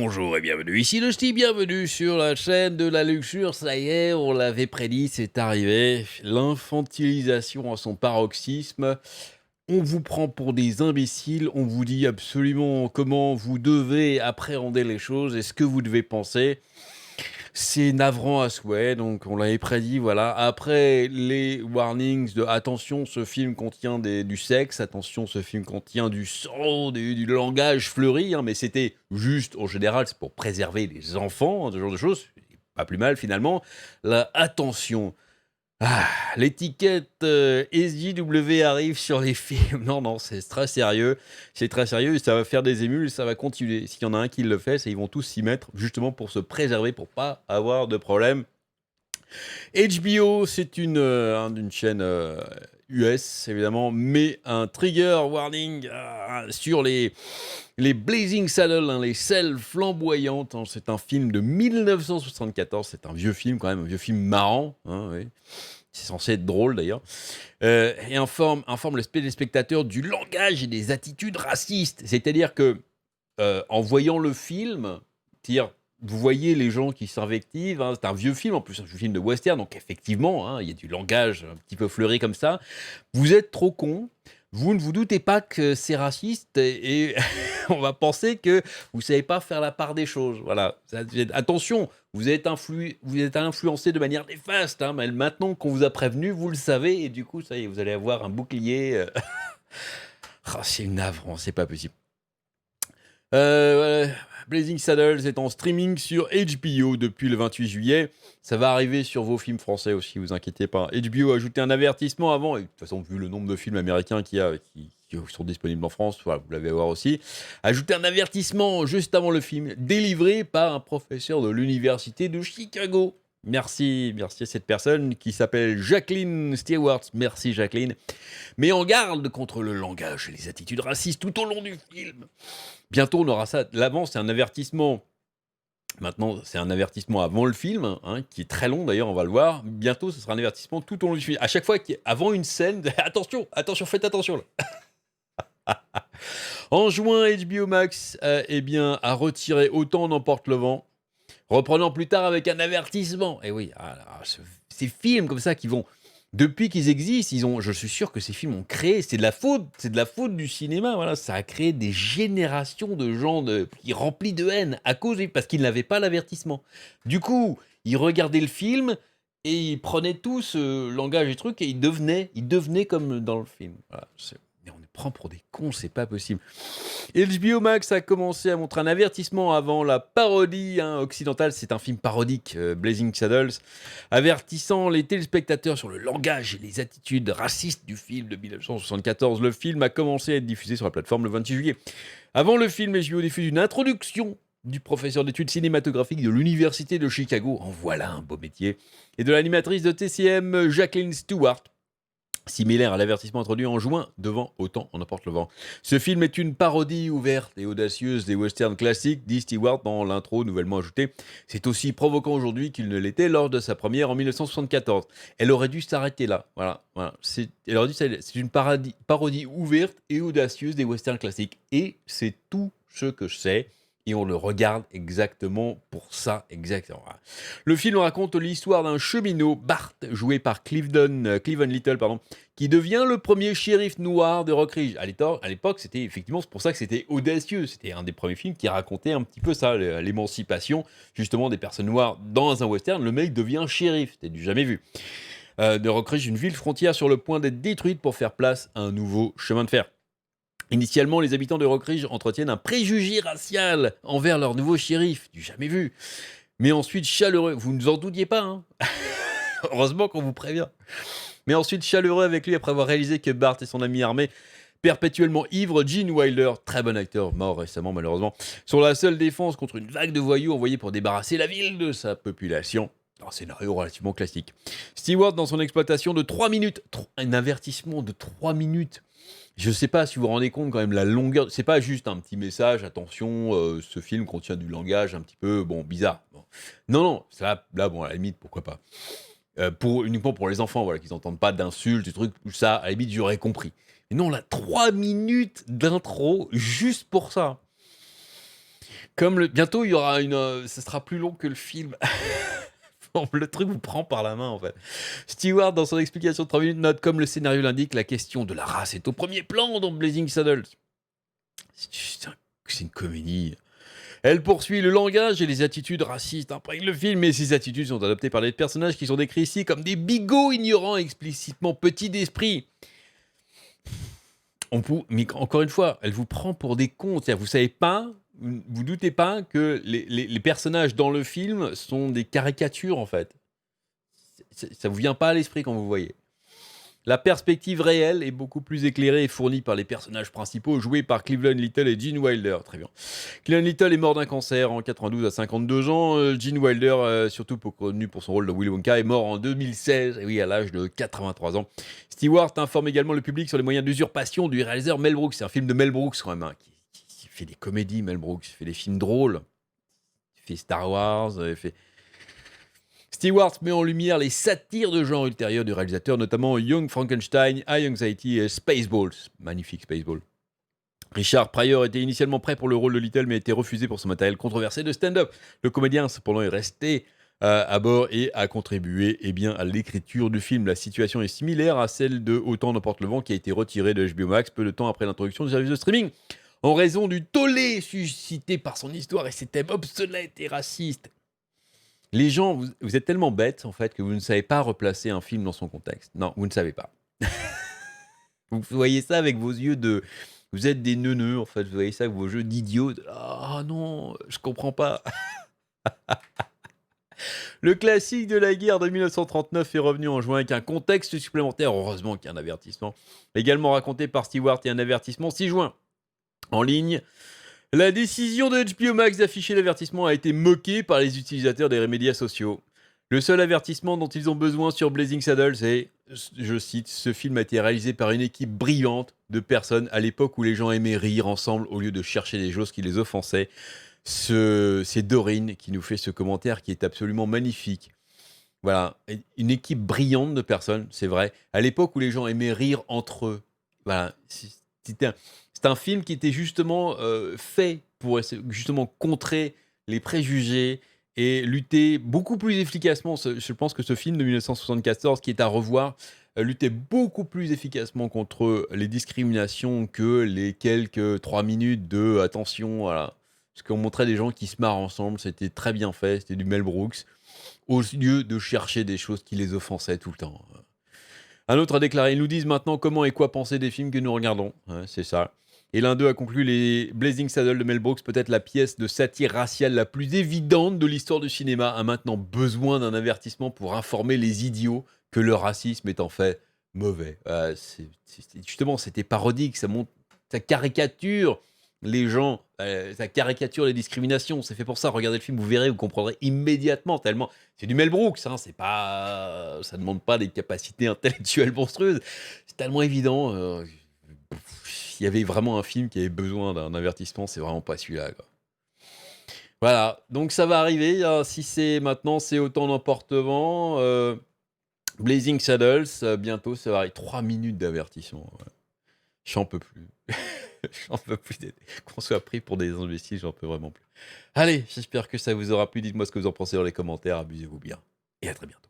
Bonjour et bienvenue, ici le Ch'ti, bienvenue sur la chaîne de la luxure, ça y est, on l'avait prédit, c'est arrivé, l'infantilisation à son paroxysme, on vous prend pour des imbéciles, on vous dit absolument comment vous devez appréhender les choses et ce que vous devez penser. C'est navrant à souhait, donc on l'avait prédit, voilà. Après les warnings de attention, ce film contient du sexe, attention, ce film contient du sang, du langage fleuri, hein, mais c'était juste, en général, c'est pour préserver les enfants, hein, ce genre de choses. Pas plus mal finalement. Là, attention. Ah, l'étiquette SJW arrive sur les films. Non, non, c'est très sérieux. C'est très sérieux et ça va faire des émules, ça va continuer. S'il y en a un qui le fait, ils vont tous s'y mettre justement pour se préserver, pour pas avoir de problème. HBO, c'est une chaîne US, évidemment, mais un trigger warning sur les Blazing Saddles, hein, les selles flamboyantes. Hein, c'est un film de 1974, c'est un vieux film quand même, un vieux film marrant. Hein, oui. C'est censé être drôle d'ailleurs. Et informe le téléspectateur du langage et des attitudes racistes. C'est-à-dire que, en voyant le film, vous voyez les gens qui s'invectivent, hein, c'est un vieux film, en plus un vieux film de western, donc effectivement, hein, il y a du langage un petit peu fleuri comme ça. Vous êtes trop con, vous ne vous doutez pas que c'est raciste et on va penser que vous ne savez pas faire la part des choses. Voilà. Attention, vous êtes influencé de manière néfaste, hein, mais maintenant qu'on vous a prévenu, vous le savez, et du coup, ça y est, vous allez avoir un bouclier. C'est navrant, c'est pas possible. Voilà. Blazing Saddles est en streaming sur HBO depuis le 28 juillet. Ça va arriver sur vos films français aussi, vous inquiétez pas. HBO a ajouté un avertissement avant, et de toute façon, vu le nombre de films américains qui sont disponibles en France, voilà, vous l'avez à voir aussi. Ajouté un avertissement juste avant le film, délivré par un professeur de l'université de Chicago. Merci à cette personne qui s'appelle Jacqueline Stewart. Merci Jacqueline. Mais en garde contre le langage et les attitudes racistes tout au long du film. Bientôt, on aura ça. L'avant, c'est un avertissement. Maintenant, c'est un avertissement avant le film, hein, qui est très long d'ailleurs, on va le voir. Bientôt, ce sera un avertissement tout au long du film. À chaque fois, avant une scène, attention, faites attention là. En juin, HBO Max a retiré Autant n'emporte le vent, reprenant plus tard avec un avertissement. Et oui, ces films comme ça qui vont... Depuis qu'ils existent, je suis sûr que ces films ont créé, c'est de la faute du cinéma, voilà, ça a créé des générations de gens qui remplis de haine parce qu'ils n'avaient pas l'avertissement. Du coup, ils regardaient le film et ils prenaient tout ce langage et trucs et ils devenaient comme dans le film. Voilà, mais on les prend pour des cons, c'est pas possible. HBO Max a commencé à montrer un avertissement avant la parodie occidentale. C'est un film parodique, Blazing Saddles, avertissant les téléspectateurs sur le langage et les attitudes racistes du film de 1974. Le film a commencé à être diffusé sur la plateforme le 26 juillet. Avant le film, HBO diffuse une introduction du professeur d'études cinématographiques de l'Université de Chicago, en voilà un beau métier, et de l'animatrice de TCM, Jacqueline Stewart, similaire à l'avertissement introduit en juin devant Autant en emporte le vent. Ce film est une parodie ouverte et audacieuse des westerns classiques, dit Stewart dans l'intro nouvellement ajoutée. C'est aussi provoquant aujourd'hui qu'il ne l'était lors de sa première en 1974. Elle aurait dû s'arrêter là. Voilà. C'est une parodie ouverte et audacieuse des westerns classiques. Et c'est tout ce que je sais. Et on le regarde exactement pour ça, exactement. Le film raconte l'histoire d'un cheminot, Bart, joué par Cleavon Little, qui devient le premier shérif noir de Rock Ridge. À l'époque, c'était effectivement, c'est pour ça que c'était audacieux. C'était un des premiers films qui racontait un petit peu ça, l'émancipation justement des personnes noires dans un western. Le mec devient shérif, c'était du jamais vu. De Rock Ridge, une ville frontière sur le point d'être détruite pour faire place à un nouveau chemin de fer. Initialement, les habitants de Rock Ridge entretiennent un préjugé racial envers leur nouveau shérif, du jamais vu. Mais ensuite, chaleureux, vous ne vous en doutiez pas, hein. Heureusement qu'on vous prévient. Mais ensuite, chaleureux avec lui après avoir réalisé que Bart et son ami armé, perpétuellement ivre, Gene Wilder, très bon acteur, mort récemment malheureusement, sont la seule défense contre une vague de voyous envoyés pour débarrasser la ville de sa population. Un scénario relativement classique. Stewart, dans son exploitation de 3 minutes, un avertissement de 3 minutes. Je ne sais pas si vous vous rendez compte quand même la longueur. C'est pas juste un petit message, attention, ce film contient du langage un petit peu, bizarre. Bon. Non, là, bon, à la limite, pourquoi pas. Uniquement pour les enfants, voilà, qu'ils n'entendent pas d'insultes, du truc, ça, à la limite, j'aurais compris. Mais non, là, 3 minutes d'intro, juste pour ça. Bientôt, il y aura ça sera plus long que le film. Bon, le truc vous prend par la main, en fait. Stewart, dans son explication de 3 minutes, note comme le scénario l'indique, la question de la race est au premier plan dans Blazing Saddles. C'est une comédie. Elle poursuit le langage et les attitudes racistes imprègnent le film, et ces attitudes sont adoptées par les personnages qui sont décrits ici comme des bigots ignorants et explicitement petits d'esprit. Mais encore une fois, elle vous prend pour des cons. C'est-à-dire, vous savez pas, vous doutez pas que les personnages dans le film sont des caricatures, en fait. Ça vous vient pas à l'esprit quand vous voyez. La perspective réelle est beaucoup plus éclairée et fournie par les personnages principaux joués par Cleveland Little et Gene Wilder. Très bien. Cleveland Little est mort d'un cancer en 92 à 52 ans. Gene Wilder, surtout connu pour son rôle de Willy Wonka, est mort en 2016, et oui, à l'âge de 83 ans. Stewart informe également le public sur les moyens d'usurpation du réalisateur Mel Brooks. C'est un film de Mel Brooks quand même, hein, qui fait des comédies, Mel Brooks. Il fait des films drôles. Il fait Star Wars, il fait... Stewart met en lumière les satires de genre ultérieurs du réalisateur, notamment Young Frankenstein, High Anxiety et Spaceballs. Magnifique Spaceball. Richard Pryor était initialement prêt pour le rôle de Little, mais a été refusé pour son matériel controversé de stand-up. Le comédien, cependant, est resté à bord et a contribué à l'écriture du film. La situation est similaire à celle de Autant n'emporte le vent, qui a été retiré de HBO Max peu de temps après l'introduction du service de streaming, en raison du tollé suscité par son histoire et ses thèmes obsolètes et racistes. Les gens, vous êtes tellement bêtes, en fait, que vous ne savez pas replacer un film dans son contexte. Non, vous ne savez pas. Vous voyez ça avec vos yeux de... Vous êtes des neuneux, en fait. Vous voyez ça avec vos yeux d'idiots. Ah non, je comprends pas. Le classique de la guerre de 1939 est revenu en juin avec un contexte supplémentaire. Heureusement qu'il y a un avertissement. Également raconté par Stewart et un avertissement 6 juin. En ligne... La décision de HBO Max d'afficher l'avertissement a été moquée par les utilisateurs des médias sociaux. Le seul avertissement dont ils ont besoin sur Blazing Saddles est, je cite, « Ce film a été réalisé par une équipe brillante de personnes à l'époque où les gens aimaient rire ensemble au lieu de chercher des choses qui les offensaient. » C'est Dorine qui nous fait ce commentaire qui est absolument magnifique. Voilà, une équipe brillante de personnes, c'est vrai, à l'époque où les gens aimaient rire entre eux. Voilà, c'est un film qui était justement fait pour justement contrer les préjugés et lutter beaucoup plus efficacement. Je pense que ce film de 1974, qui est à revoir, luttait beaucoup plus efficacement contre les discriminations que les quelques 3 minutes de attention. Voilà. Parce qu'on montrait des gens qui se marrent ensemble, c'était très bien fait, c'était du Mel Brooks, au lieu de chercher des choses qui les offensaient tout le temps. Un autre a déclaré: ils nous disent maintenant comment et quoi penser des films que nous regardons. Ouais, c'est ça. Et l'un d'eux a conclu: les Blazing Saddles de Mel Brooks, peut-être la pièce de satire raciale la plus évidente de l'histoire du cinéma, a maintenant besoin d'un avertissement pour informer les idiots que le racisme est en fait mauvais. Justement, c'était parodique, ça caricature les gens, ça caricature les discriminations. C'est fait pour ça. Regardez le film, vous verrez, vous comprendrez immédiatement. Tellement, c'est du Mel Brooks, hein, c'est pas, ça demande pas des capacités intellectuelles monstrueuses. C'est tellement évident. Il y avait vraiment un film qui avait besoin d'un avertissement, c'est vraiment pas celui-là, quoi. Voilà, donc ça va arriver. Si c'est maintenant, c'est Autant n'emporte vent. Blazing Saddles, bientôt, ça va arriver. 3 minutes d'avertissement. Ouais. J'en peux plus. J'en peux plus qu'on soit pris pour des imbéciles, j'en peux vraiment plus. Allez, j'espère que ça vous aura plu. Dites-moi ce que vous en pensez dans les commentaires. Abusez-vous bien. Et à très bientôt.